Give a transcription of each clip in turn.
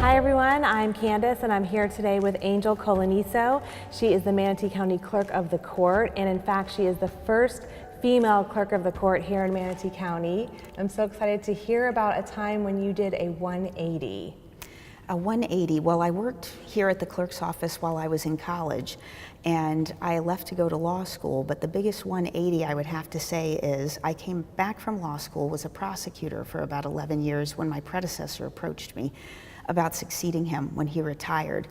Hi everyone, I'm Candace and I'm here today with Angel Colonneso. She is the Manatee County Clerk of the Court, and in fact she is the first female Clerk of the Court here in Manatee County. I'm so excited to hear about a time when you did a 180. A 180, well, I worked here at the clerk's office while I was in college, and I left to go to law school, but the biggest 180 I would have to say is I came back from law school, was a prosecutor for about 11 years when my predecessor approached me about succeeding him when he retired.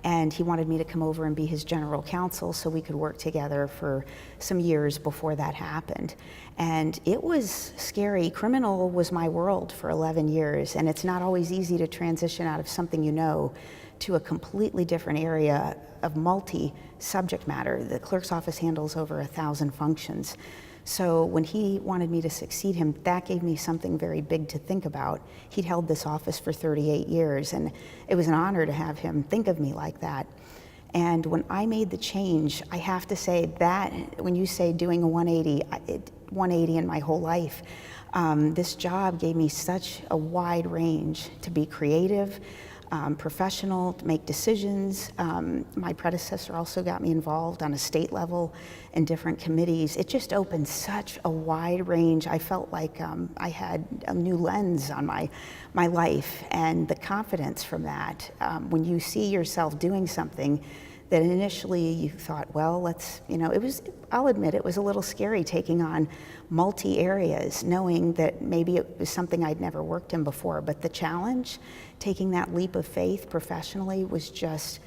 And he wanted me to come over and be his general counsel so we could work together for some years before that happened. And it was scary. Criminal was my world for 11 years, and it's not always easy to transition out of something you know to a completely different area of multi-subject matter. The clerk's office handles over 1,000 functions. So when he wanted me to succeed him, that gave me something very big to think about. He'd held this office for 38 years, and it was an honor to have him think of me like that. And when I made the change, I have to say that, when you say doing a 180 in my whole life, this job gave me such a wide range to be creative, professional, to make decisions. My predecessor also got me involved on a state level in different committees. It just opened such a wide range. I felt like I had a new lens on my life, and the confidence from that. When you see yourself doing something that initially you thought, well, let's, I'll admit it was a little scary taking on multi-areas, knowing that maybe it was something I'd never worked in before, but the challenge, taking that leap of faith professionally, was just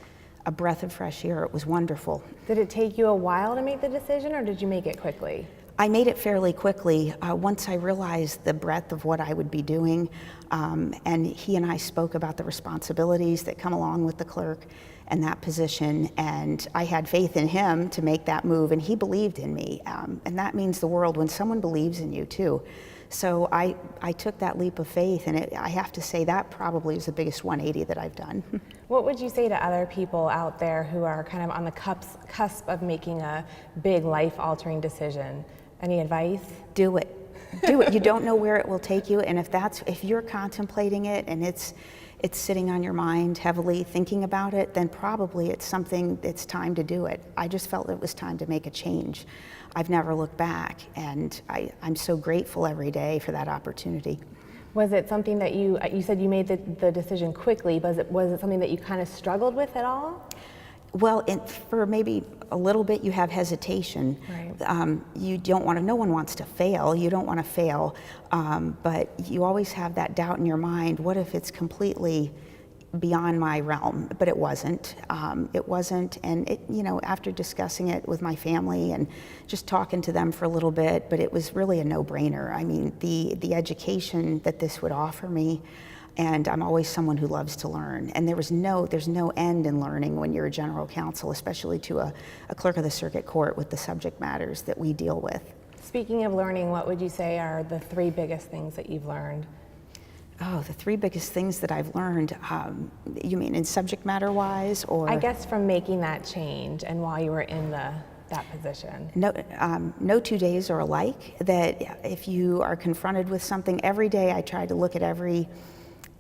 a breath of fresh air. It was wonderful. Did it take you a while to make the decision, or did you make it quickly? I made it fairly quickly once I realized the breadth of what I would be doing, and he and I spoke about the responsibilities that come along with the clerk and that position, and I had faith in him to make that move, and he believed in me, and that means the world when someone believes in you too. So I took that leap of faith, and I have to say that probably is the biggest 180 that I've done. What would you say to other people out there who are kind of on the cusp of making a big life-altering decision? Any advice? Do it. Do it. You don't know where it will take you, and if you're contemplating it and it's sitting on your mind heavily, thinking about it, then probably it's something, it's time to do it. I just felt it was time to make a change. I've never looked back, and I'm so grateful every day for that opportunity. Was it something that you said you made the decision quickly, but was it something that you kind of struggled with at all? Well, for maybe a little bit, you have hesitation. Right. You don't want to, no one wants to fail. You don't want to fail, but you always have that doubt in your mind. What if it's completely beyond my realm? But it wasn't. It wasn't, and after discussing it with my family and just talking to them for a little bit, but it was really a no-brainer. I mean, the education that this would offer me. And I'm always someone who loves to learn. And there's no end in learning when you're a general counsel, especially to a clerk of the circuit court with the subject matters that we deal with. Speaking of learning, what would you say are the 3 biggest things that you've learned? Oh, the 3 biggest things that I've learned, you mean in subject matter wise, or? I guess from making that change and while you were in that position. No 2 days are alike, that if you are confronted with something every day, I try to look at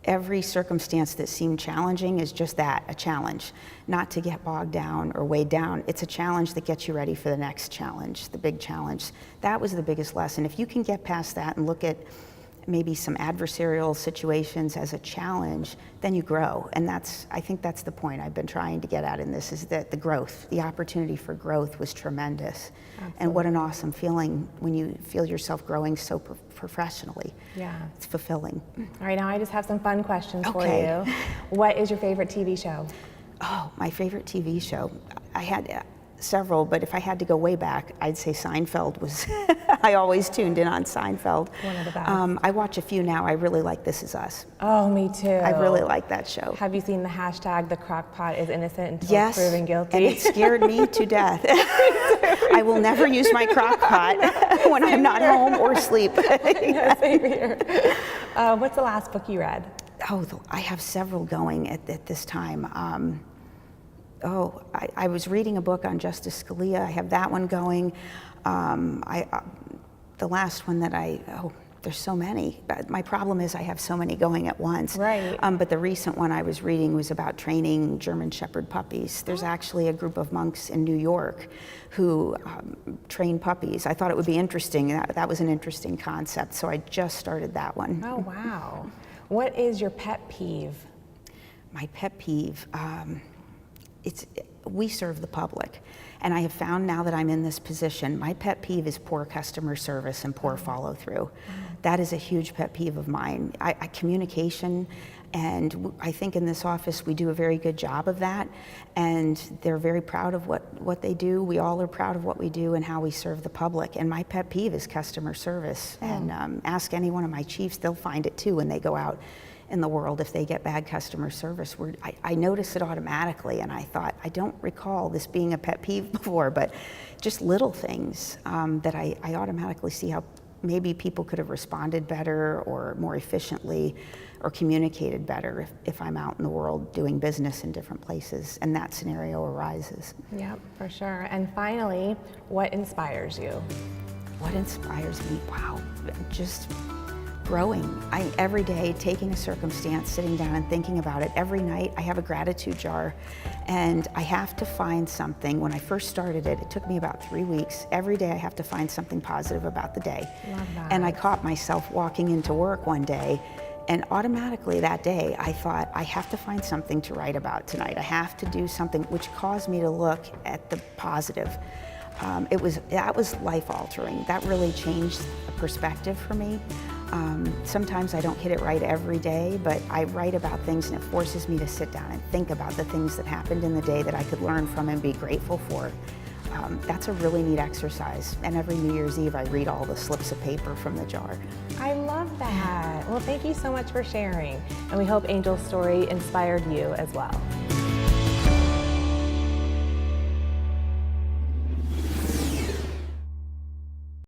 every circumstance that seemed challenging is just that, a challenge. Not to get bogged down or weighed down. It's a challenge that gets you ready for the next challenge, the big challenge. That was the biggest lesson. If you can get past that and look at maybe some adversarial situations as a challenge, then you grow. And I think that's the point I've been trying to get at in this, is that the growth, the opportunity for growth was tremendous. Absolutely. And what an awesome feeling when you feel yourself growing so professionally. Yeah. It's fulfilling. All right, now I just have some fun questions for you. What is your favorite TV show? Oh, my favorite TV show. I had several, but if I had to go way back, I'd say Seinfeld was, I always tuned in on Seinfeld. One of the best. I watch a few now. I really like This Is Us. Oh, me too. I really like that show. Have you seen the hashtag, the crock pot is innocent until yes, proven guilty? And it scared me to death. I will never use my crock pot when I'm not home or asleep. Yeah, same here. What's the last book you read? Oh, I have several going at this time. I was reading a book on Justice Scalia. I have that one going. The last one that there's so many. But my problem is I have so many going at once. Right. But the recent one I was reading was about training German Shepherd puppies. There's actually a group of monks in New York who train puppies. I thought it would be interesting. That was an interesting concept, so I just started that one. Oh, wow. What is your pet peeve? My pet peeve, we serve the public. And I have found now that I'm in this position, my pet peeve is poor customer service and poor follow through. That is a huge pet peeve of mine. Communication, and I think in this office we do a very good job of that, and they're very proud of what they do. We all are proud of what we do and how we serve the public. And my pet peeve is customer service. And ask any one of my chiefs, they'll find it too when they go out in the world if they get bad customer service. I notice it automatically, and I thought, I don't recall this being a pet peeve before, but just little things that I automatically see how maybe people could have responded better or more efficiently or communicated better if I'm out in the world doing business in different places and that scenario arises. Yep, for sure. And finally, what inspires you? What inspires me? Wow, just growing. Every day, taking a circumstance, sitting down and thinking about it. Every night, I have a gratitude jar, and I have to find something. When I first started it, it took me about 3 weeks. Every day, I have to find something positive about the day. Love that. And I caught myself walking into work one day, and automatically that day, I thought, I have to find something to write about tonight. I have to do something, which caused me to look at the positive. That was life-altering. That really changed the perspective for me. Sometimes I don't hit it right every day, but I write about things and it forces me to sit down and think about the things that happened in the day that I could learn from and be grateful for. That's a really neat exercise. And every New Year's Eve, I read all the slips of paper from the jar. I love that. Well, thank you so much for sharing. And we hope Angel's story inspired you as well.